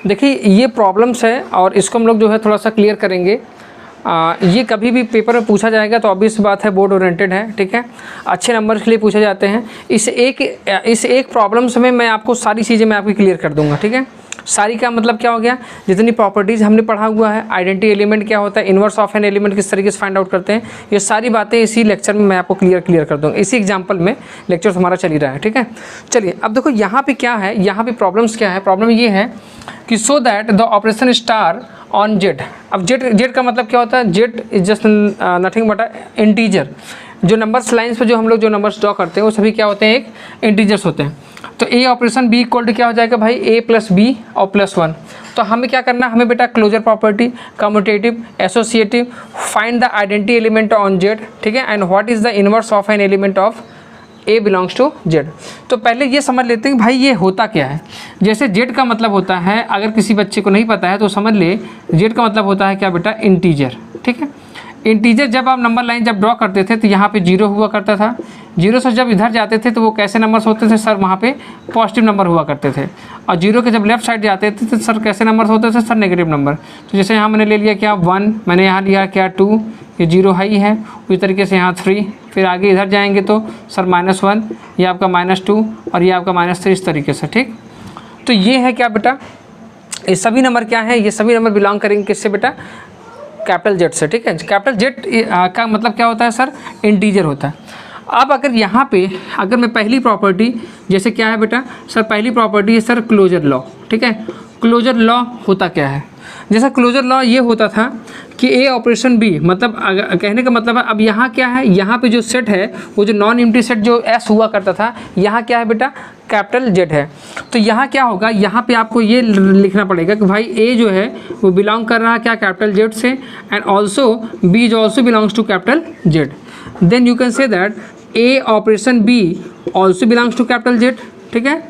देखिए ये प्रॉब्लम्स है और इसको हम लोग जो है थोड़ा सा क्लियर करेंगे। ये कभी भी पेपर में पूछा जाएगा तो ऑब्वियस बात है बोर्ड ओरिएंटेड है, ठीक है, अच्छे नंबर के लिए पूछे जाते हैं। इस एक प्रॉब्लम्स में मैं आपको सारी चीज़ें मैं आपकी क्लियर कर दूंगा, ठीक है। सारी का मतलब क्या हो गया, जितनी प्रॉपर्टीज़ हमने पढ़ा हुआ है, आइडेंटिटी एलिमेंट क्या होता है, इन्वर्स ऑफ एन एलिमेंट किस तरीके से फाइंड आउट करते हैं, ये सारी बातें इसी लेक्चर में मैं आपको क्लियर कर दूँगा। इसी एग्जाम्पल में लेक्चर हमारा चल ही रहा है, ठीक है। चलिए अब देखो यहाँ पे क्या है, यहाँ पे प्रॉब्लम्स क्या है। प्रॉब्लम ये है कि so that the operation star on Z. अब जेड का मतलब क्या होता है, Z is just nothing but integer. जो नंबर्स लाइन्स पे जो हम लोग जो नंबर्स ड्रॉ करते हैं वो सभी क्या होते हैं, एक इंटीजर्स होते हैं। तो a operation b equal to क्या हो जाएगा भाई, ए प्लस बी और प्लस 1। तो हमें क्या करना है, हमें बेटा closure property, commutative, associative, find the identity element on Z, ठीक है, and what is the inverse of an element of a belongs to Z. तो पहले ये समझ लेते हैं कि भाई ये होता क्या है। जैसे जेड का मतलब होता है, अगर किसी बच्चे को नहीं पता है तो समझ ले, जेड का मतलब होता है क्या बेटा, इंटीजर, ठीक है। इंटीजर जब आप नंबर लाइन जब ड्रॉ करते थे तो यहाँ पे 0 हुआ करता था, 0 से जब इधर जाते थे तो वो कैसे नंबर्स होते थे सर, वहाँ पे पॉजिटिव नंबर हुआ करते थे। और 0 के जब लेफ्ट साइड जाते थे तो सर कैसे नंबर्स होते थे सर, नेगेटिव नंबर। तो जैसे यहाँ मैंने ले लिया क्या 1, मैंने यहाँ लिया क्या 2, ये 0 हाई है, उसी तरीके से यहाँ 3, फिर आगे इधर जाएंगे तो सर -1, ये आपका -2 और ये आपका -3, इस तरीके से, ठीक। तो ये है क्या बेटा, ये सभी नंबर क्या है, ये सभी नंबर बिलोंग करेंगे किससे बेटा, कैपिटल जेड से, ठीक है। कैपिटल जेड का मतलब क्या होता है सर, इंटीजर होता है। अब अगर यहाँ पे अगर मैं पहली प्रॉपर्टी, जैसे क्या है बेटा सर, पहली प्रॉपर्टी है सर क्लोजर लॉ, ठीक है। क्लोजर लॉ होता क्या है, जैसा क्लोजर लॉ ये होता था कि ए ऑपरेशन बी, मतलब कहने का मतलब है, अब यहाँ क्या है, यहाँ पे जो सेट है वो जो नॉन एम्प्टी सेट जो एस हुआ करता था, यहाँ क्या है बेटा, कैपिटल जेड है। तो यहाँ क्या होगा, यहाँ पे आपको ये लिखना पड़ेगा कि भाई ए जो है वो बिलोंग कर रहा है क्या, कैपिटल जेड से, and also b is also belongs to capital Z. Then you can say that a operation b also belongs to capital Z, ठीक है,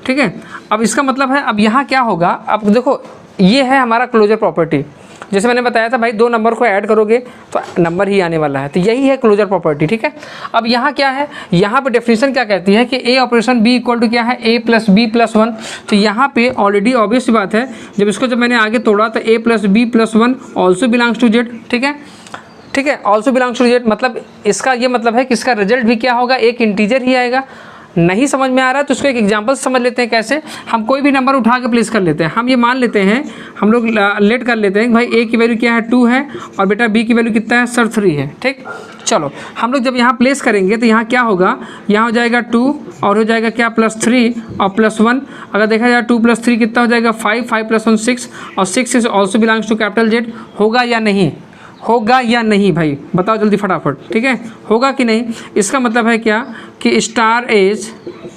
ठीक है। अब इसका मतलब है, अब यहाँ क्या होगा, अब देखो ये है हमारा क्लोजर प्रॉपर्टी। जैसे मैंने बताया था भाई, 2 नंबर को ऐड करोगे तो नंबर ही आने वाला है, तो यही है क्लोजर प्रॉपर्टी, ठीक है। अब यहाँ क्या है, यहाँ पे डेफिनेशन क्या कहती है कि A operation b equal to क्या है, ए प्लस बी प्लस 1। तो यहाँ पे ऑलरेडी ऑब्वियस बात है, जब मैंने आगे तोड़ा तो A plus B plus 1 also belongs to Z, ठीक है, ठीक है, ऑल्सो बिलोंग्स टू जेड। मतलब इसका ये मतलब है कि इसका रिजल्ट भी क्या होगा, एक इंटीजर ही आएगा। नहीं समझ में आ रहा है तो उसको एक एग्जांपल समझ लेते हैं। कैसे, हम कोई भी नंबर उठा के प्लेस कर लेते हैं। हम ये मान लेते हैं, हम लोग लेट कर लेते हैं भाई ए की वैल्यू क्या है 2 है और बेटा बी की वैल्यू कितना है सर 3 है, ठीक। चलो हम लोग जब यहाँ प्लेस करेंगे तो यहाँ क्या होगा, यहाँ हो जाएगा 2 और हो जाएगा क्या +3 और +1। अगर देखा जाए 2 + 3 कितना हो जाएगा 5, 5 + 1 6 और 6 is also belongs to capital Z. होगा या नहीं, होगा या नहीं भाई, बताओ जल्दी फटाफट, ठीक है, होगा कि नहीं। इसका मतलब है क्या कि स्टार एज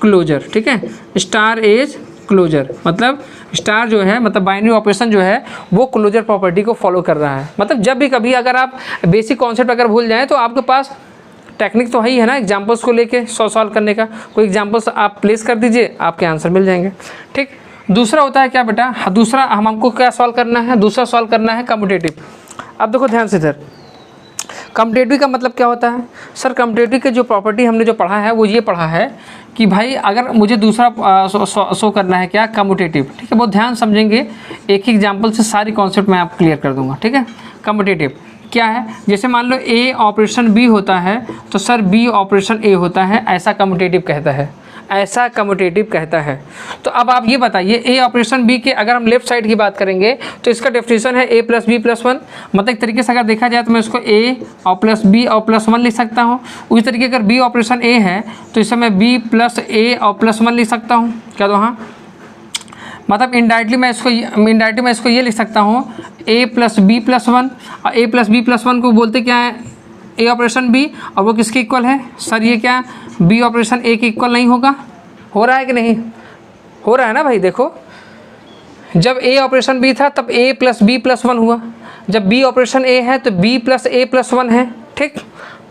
क्लोजर, ठीक है, स्टार एज क्लोजर, मतलब स्टार जो है, मतलब बाइनरी ऑपरेशन जो है वो क्लोजर प्रॉपर्टी को फॉलो कर रहा है। मतलब जब भी कभी अगर आप बेसिक कॉन्सेप्ट अगर भूल जाएं तो आपके पास टेक्निक तो है ही है ना, एग्जाम्पल्स को लेके सॉल्व करने का। कोई एग्जाम्पल्स आप प्लेस कर दीजिए, आपके आंसर मिल जाएंगे, ठीक। दूसरा होता है क्या बेटा, दूसरा हमको क्या सॉल्व करना है, दूसरा सॉल्व करना है कम्यूटेटिव। अब देखो ध्यान से इधर, कम्यूटेटिव का मतलब क्या होता है सर, कम्यूटेटिव के जो प्रॉपर्टी हमने जो पढ़ा है वो ये पढ़ा है कि भाई अगर मुझे दूसरा शो करना है क्या, कम्यूटेटिव, ठीक है। बहुत ध्यान समझेंगे, एक ही एग्जांपल से सारी कॉन्सेप्ट मैं आपको क्लियर कर दूंगा, ठीक है। कम्यूटेटिव क्या है, जैसे मान लो ए ऑपरेशन बी होता है तो सर बी ऑपरेशन ए होता है, ऐसा कम्यूटेटिव कहता है, ऐसा कम्यूटेटिव कहता है। तो अब आप ये बताइए, ए ऑपरेशन बी के अगर हम लेफ्ट साइड की बात करेंगे तो इसका डेफिनेशन है ए प्लस बी प्लस 1। मतलब एक तरीके से अगर देखा जाए तो मैं इसको ए और प्लस बी और प्लस 1 लिख सकता हूँ। उसी तरीके अगर बी ऑपरेशन ए है तो इसे मैं बी प्लस ए और प्लस 1 लिख सकता हूँ, क्या दो, हाँ, मतलब इनडायरेक्टली मैं इसको ये लिख सकता हूँ ए प्लस बी प्लस 1। और ए प्लस बी प्लस 1 को बोलते क्या है, ए ऑपरेशन बी, और वो किसके इक्वल है सर, ये क्या बी ऑपरेशन ए के इक्वल नहीं होगा। हो रहा है कि नहीं, हो रहा है ना भाई। देखो जब ए ऑपरेशन बी था तब ए प्लस बी प्लस 1 हुआ, जब बी ऑपरेशन ए है तो बी प्लस ए प्लस 1 है, ठीक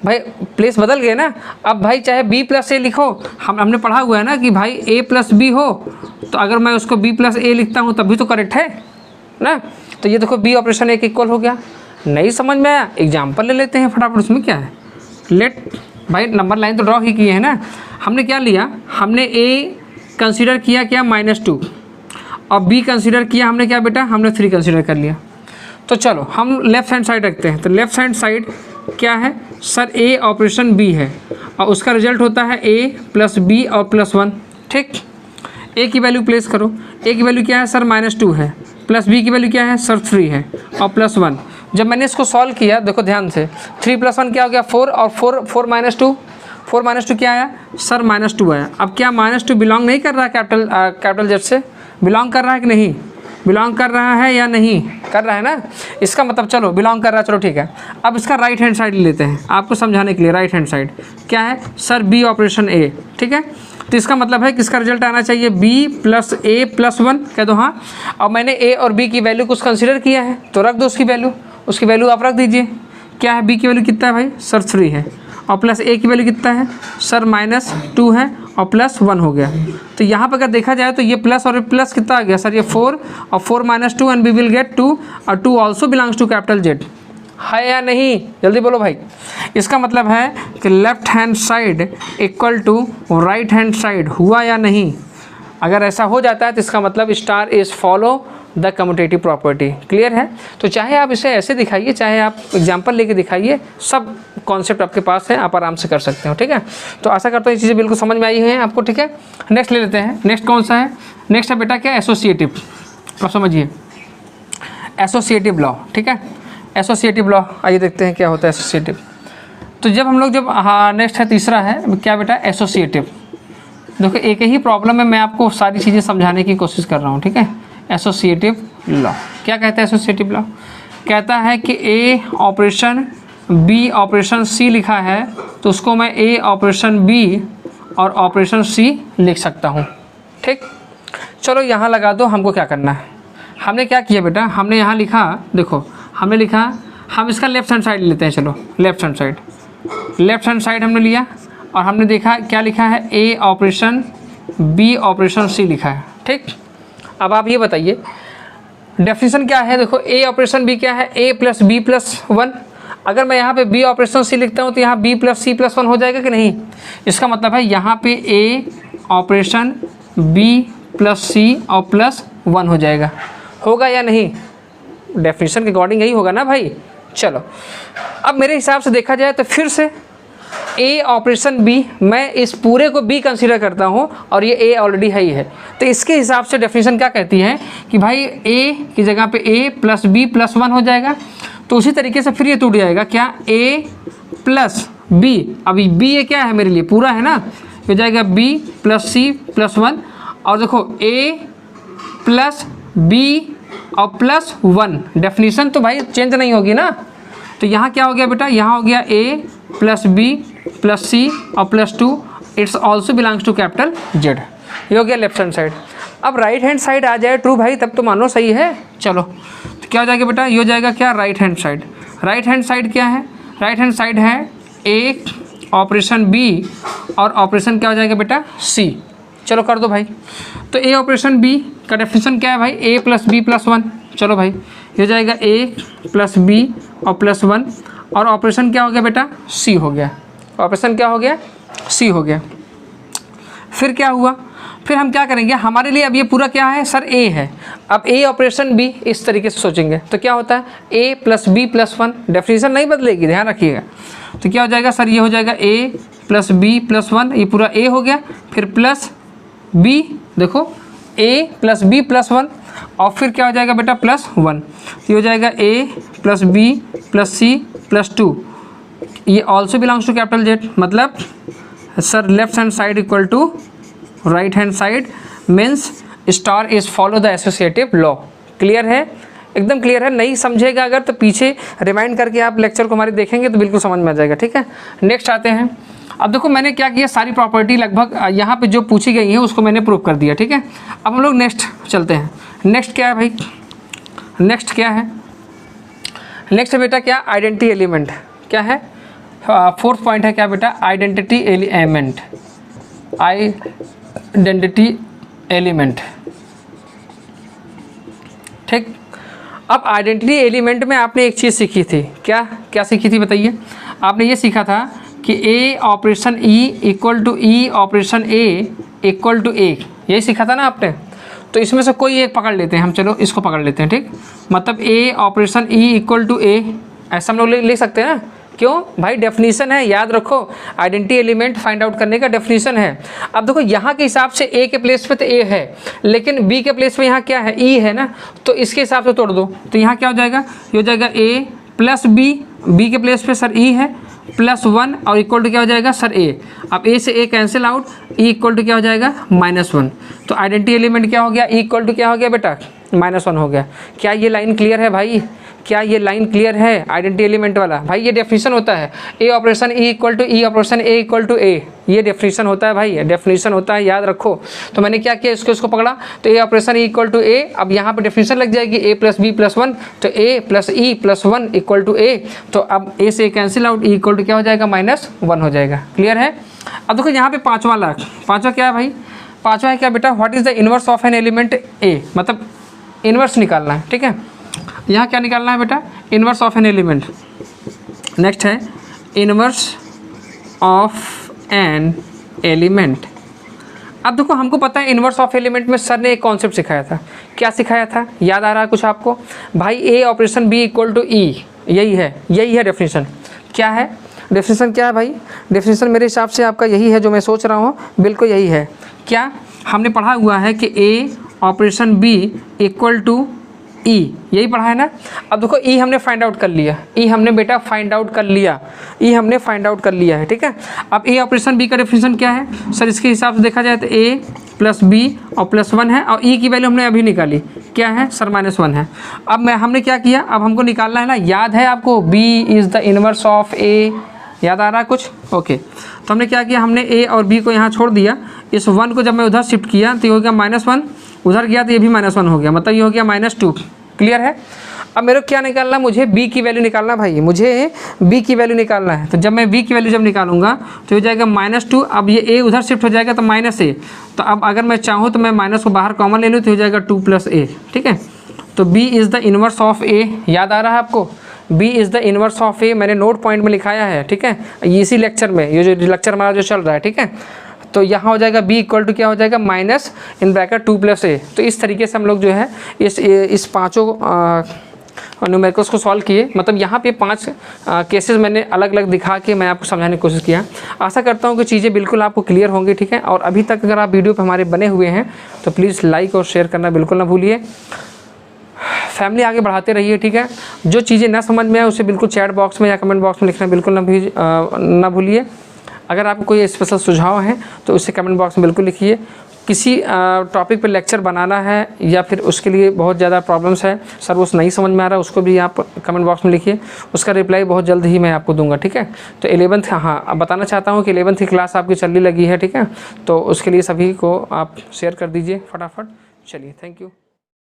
भाई, प्लेस बदल गए ना। अब भाई चाहे बी प्लस ए लिखो, हमने पढ़ा हुआ है ना कि भाई ए प्लस बी हो तो अगर मैं उसको बी प्लस ए लिखता हूँ तब भी तो करेक्ट है ना। तो ये देखो बी ऑपरेशन ए के इक्वल हो गया। नहीं समझ में आया, एग्जाम्पल ले लेते हैं फटाफट, उसमें क्या है। लेट भाई नंबर लाइन तो ड्रॉ ही किए हैं ना। हमने क्या लिया, हमने ए कंसीडर किया क्या -2 और बी कंसीडर किया हमने, क्या बेटा, हमने 3 कंसीडर कर लिया। तो चलो हम लेफ्ट हैंड साइड रखते हैं। तो लेफ्ट हैंड साइड क्या है सर, ए ऑपरेशन बी है और उसका रिजल्ट होता है ए प्लस बी और प्लस 1। ठीक, ए की वैल्यू प्लेस करो। ए की वैल्यू क्या है सर, -2 है, प्लस बी की वैल्यू क्या है सर 3 है और प्लस 1। जब मैंने इसको सॉल्व किया, देखो ध्यान से, 3 + 1 क्या हो गया 4 और 4 - 2 क्या आया सर -2 आया। अब क्या -2 बिलोंग नहीं कर रहा है कैपिटल जेड से, बिलोंग कर रहा है कि नहीं, बिलोंग कर रहा है या नहीं कर रहा है ना, इसका मतलब चलो बिलोंग कर रहा है, चलो ठीक है। अब इसका राइट हैंड साइड लेते हैं आपको समझाने के लिए। राइट हैंड साइड क्या है सर, बी ऑपरेशन ए, ठीक है। तो इसका मतलब है कि इसका रिजल्ट आना चाहिए बी प्लस ए प्लस 1, कह दो हाँ। अब मैंने ए और बी की वैल्यू कुछ कंसिडर किया है तो रख दो उसकी वैल्यू आप रख दीजिए। क्या है, बी की वैल्यू कितना है भाई सर 3 है और प्लस ए की वैल्यू कितना है सर -2 है और प्लस 1 हो गया। तो यहाँ पर अगर देखा जाए तो ये प्लस और प्लस कितना आ गया सर, ये 4 और 4 - 2 एंड वी विल गेट 2 और 2 also belongs to capital Z, है या नहीं, जल्दी बोलो भाई। इसका मतलब है कि left hand side equal to right hand side, हुआ या नहीं। अगर ऐसा हो जाता है तो इसका मतलब star is follow the commutative property. Clear है। तो चाहे आप इसे ऐसे दिखाइए, चाहे आप एग्जाम्पल लेके दिखाइए, सब कॉन्सेप्ट आपके पास है, आप आराम से कर सकते हो। ठीक है, तो आशा करता हूँ ये चीज़ें बिल्कुल समझ में आई हैं आपको। ठीक है, नेक्स्ट ले लेते हैं। नेक्स्ट कौन सा है, नेक्स्ट है बेटा क्या, एसोसिएटिव। अब समझिए एसोसिएटिव लॉ। ठीक है, एसोसिएटिव लॉ, आइए देखते हैं क्या होता है एसोसिएटिव। तो जब हम लोग नेक्स्ट है तीसरा है क्या बेटा, एसोसिएटिव। देखो एक ही प्रॉब्लम है, मैं आपको सारी चीज़ें समझाने की कोशिश कर रहा हूँ। ठीक है, एसोसिएटिव लॉ क्या कहता है, एसोसिएटिव लॉ कहता है कि A operation B operation C लिखा है तो उसको मैं ए ऑपरेशन बी और ऑपरेशन सी लिख सकता हूँ। ठीक, चलो यहाँ लगा दो। हमको क्या करना है, हमने क्या किया बेटा, हमने यहाँ लिखा, देखो हमने लिखा, हम इसका लेफ्ट हैंड साइड लेते हैं। चलो लेफ्ट हैंड साइड हमने लिया और हमने देखा क्या लिखा है, A operation B operation C लिखा है। ठीक, अब आप ये बताइए डेफिनेशन क्या है। देखो ए ऑपरेशन बी क्या है, ए प्लस बी प्लस 1। अगर मैं यहाँ पे बी ऑपरेशन सी लिखता हूँ तो यहाँ बी प्लस सी प्लस 1 हो जाएगा कि नहीं। इसका मतलब है यहाँ पे ए ऑपरेशन बी प्लस सी और प्लस 1 हो जाएगा, होगा या नहीं, डेफिनेशन के अकॉर्डिंग यही होगा ना भाई। चलो अब मेरे हिसाब से देखा जाए तो फिर से ए ऑपरेशन बी, मैं इस पूरे को बी कंसीडर करता हूँ और ये ए ऑलरेडी है ही है। तो इसके हिसाब से डेफिनेशन क्या कहती है कि भाई ए की जगह पे ए प्लस बी प्लस 1 हो जाएगा। तो उसी तरीके से फिर ये टूट जाएगा क्या, ए प्लस बी, अभी बी ये क्या है मेरे लिए पूरा है ना, हो जाएगा बी प्लस सी प्लस 1। और देखो ए प्लस बी और प्लस 1, डेफिनेशन तो भाई चेंज नहीं होगी ना। तो यहाँ क्या हो गया बेटा, यहाँ हो गया a plus B plus c और plus 2, it's also belongs to capital Z. ये हो गया लेफ्ट हैंड साइड। अब राइट हैंड साइड आ जाए ट्रू भाई, तब तो मानो सही है। चलो तो क्या हो जाएगा बेटा, ये हो जाएगा क्या, right hand side. Right hand side क्या है, राइट हैंड साइड है ए ऑपरेशन बी और ऑपरेशन क्या हो जाएगा बेटा, सी। चलो कर दो भाई। तो ए ऑपरेशन बी का डेफिनेशन क्या है भाई, ए प्लस बी प्लस 1। चलो भाई ये हो जाएगा ए प्लस बी और प्लस 1 और ऑपरेशन क्या हो गया बेटा, सी हो गया। ऑपरेशन क्या हो गया, सी हो गया। फिर क्या हुआ, फिर हम क्या करेंगे, हमारे लिए अब ये पूरा क्या है सर, ए है। अब ए ऑपरेशन बी इस तरीके से सोचेंगे तो क्या होता है, ए प्लस बी प्लस 1, डेफिनेशन नहीं बदलेगी, ध्यान रखिएगा। तो क्या हो जाएगा सर, ये हो जाएगा ए प्लस बी प्लस 1, ये पूरा ए हो गया। फिर प्लस बी, देखो ए प्लस बी प्लस 1 और फिर क्या हो जाएगा बेटा, प्लस 1। ये हो जाएगा A plus B plus C plus 2, ये also belongs to capital Z. मतलब sir left hand side equal to right hand side, means star is follow the associative law. Clear है, एकदम क्लियर है। नहीं समझेगा अगर तो पीछे रिमाइंड करके आप लेक्चर को हमारे देखेंगे तो बिल्कुल समझ में आ जाएगा। ठीक है, नेक्स्ट आते हैं। अब देखो मैंने क्या किया, सारी प्रॉपर्टी लगभग यहाँ पे जो पूछी गई है उसको मैंने प्रूव कर दिया। ठीक है, अब हम लोग नेक्स्ट चलते हैं। नेक्स्ट क्या है भाई, नेक्स्ट क्या है, नेक्स्ट है बेटा क्या, आइडेंटिटी एलिमेंट। क्या है, फोर्थ पॉइंट है क्या बेटा, आइडेंटिटी एलिमेंट। Identity element. ठीक, अब आइडेंटिटी एलिमेंट में आपने एक चीज़ सीखी थी, क्या क्या सीखी थी बताइए। आपने ये सीखा था कि A operation E equal to E operation A equal to A, यही सीखा था ना आपने। तो इसमें से कोई एक पकड़ लेते हैं हम, चलो इसको पकड़ लेते हैं, ठीक। मतलब ए ऑपरेशन ई इक्वल टू ए, ऐसा हम लोग लिख सकते हैं ना। क्यों भाई, डेफिनेशन है, याद रखो, आइडेंटिटी एलिमेंट फाइंड आउट करने का डेफिनेशन है। अब देखो यहाँ के हिसाब से ए के प्लेस पे तो ए है, लेकिन बी के प्लेस पे यहाँ क्या है, ई है ना, तो इसके हिसाब से तोड़ दो। तो यहाँ क्या हो जाएगा, ये हो जाएगा ए प्लस बी, बी के प्लेस पे सर ई है, प्लस 1 और इक्वल टू क्या हो जाएगा सर ए। अब ए से A cancel out, E equal to क्या हो जाएगा -1। तो आइडेंटिटी एलिमेंट क्या हो गया, ई इक्वल टू क्या हो गया बेटा, -1 हो गया। क्या ये लाइन क्लियर है भाई, क्या ये लाइन क्लियर है आइडेंटिटी एलिमेंट वाला? भाई ये डेफिनेशन होता है, A operation E equal to E operation A equal to A, ये डेफिनेशन होता है भाई, डेफिनेशन होता है, याद रखो। तो मैंने क्या किया, इसको पकड़ा, तो a operation E equal to ए। अब यहाँ पे डेफिनेशन लग जाएगी ए प्लस बी प्लस 1, तो A plus E plus 1 equal to A. तो अब ए से cancel out, E equal to क्या हो जाएगा, -1 हो जाएगा। क्लियर है। अब देखो यहाँ पे पाँचवा क्या है भाई, पाँचवा है क्या बेटा, what is the inverse of an element A, मतलब इनवर्स निकालना है, ठीक है। यहाँ क्या निकालना है बेटा, inverse of an element. Next है इनवर्स ऑफ एन एलिमेंट। अब देखो हमको पता है इनवर्स ऑफ एलिमेंट में सर ने एक कॉन्सेप्ट सिखाया था। क्या सिखाया था, याद आ रहा है कुछ आपको? भाई ए ऑपरेशन बी इक्वल टू ई, यही है डेफिनेशन। क्या है डेफिनेशन, क्या है भाई डेफिनेशन? मेरे हिसाब से आपका यही है जो मैं सोच रहा हूँ, बिल्कुल यही है। क्या हमने पढ़ा हुआ है कि A operation b equal to ई, यही पढ़ा है ना। अब देखो ई हमने फाइंड आउट कर लिया, ई हमने बेटा फाइंड आउट कर लिया, ई हमने फाइंड आउट कर लिया है, ठीक है। अब ए ऑपरेशन बी का डेफिनेशन क्या है सर? इसके हिसाब से देखा जाए तो ए प्लस बी और +1 है, और ई की वैल्यू हमने अभी निकाली, क्या है सर, -1 है। अब हमने क्या किया, अब हमको निकालना है ना, याद है आपको, B is the inverse of A, याद आ रहा है कुछ? ओके। तो हमने क्या किया, हमने ए और बी को यहाँ छोड़ दिया। इस 1 को जब मैं उधर शिफ्ट किया तो ये हो गया -1, उधर गया तो ये भी -1 हो गया, मतलब ये हो गया -2। क्लियर है। अब मेरे को क्या निकालना, मुझे b की वैल्यू निकालना भाई, मुझे b की वैल्यू निकालना है। तो जब मैं b की वैल्यू जब निकालूंगा तो हो जाएगा -2। अब ये a उधर शिफ्ट हो जाएगा तो -a। तो अब अगर मैं चाहूँ तो मैं माइनस को बाहर कॉमन ले लूँ तो हो जाएगा 2 + a, ठीक है। तो b is the inverse of a, याद आ रहा है आपको? b is the inverse of a, मैंने नोट पॉइंट में लिखाया है, ठीक है, इसी लेक्चर में, ये जो लेक्चर हमारा जो चल रहा है, ठीक है। तो यहाँ हो जाएगा b इक्वल टू क्या हो जाएगा, -2 + a। तो इस तरीके से हम लोग जो है इस पाँचों न्यूमेरिकल्स को सॉल्व किए। मतलब यहाँ पे 5 केसेस मैंने अलग अलग दिखा के मैं आपको समझाने की कोशिश किया। आशा करता हूँ कि चीज़ें बिल्कुल आपको क्लियर होंगी, ठीक है। और अभी तक अगर आप वीडियो पे हमारे बने हुए हैं तो प्लीज़ लाइक और शेयर करना बिल्कुल ना भूलिए। फैमिली आगे बढ़ाते रहिए, ठीक है। जो चीज़ें ना समझ में आए उसे बिल्कुल चैट बॉक्स में या कमेंट बॉक्स में लिखना बिल्कुल ना भूलिए। अगर आपको कोई स्पेशल सुझाव है तो उसे कमेंट बॉक्स में बिल्कुल लिखिए। किसी टॉपिक पर लेक्चर बनाना है या फिर उसके लिए बहुत ज़्यादा प्रॉब्लम्स है, सर वो नहीं समझ में आ रहा, उसको भी आप कमेंट बॉक्स में लिखिए, उसका रिप्लाई बहुत जल्द ही मैं आपको दूंगा, ठीक है। तो 11th, हाँ अब बताना चाहता हूँ कि 11th की क्लास आपकी चलने लगी है, ठीक है। तो उसके लिए सभी को आप शेयर कर दीजिए फटाफट। चलिए, थैंक यू।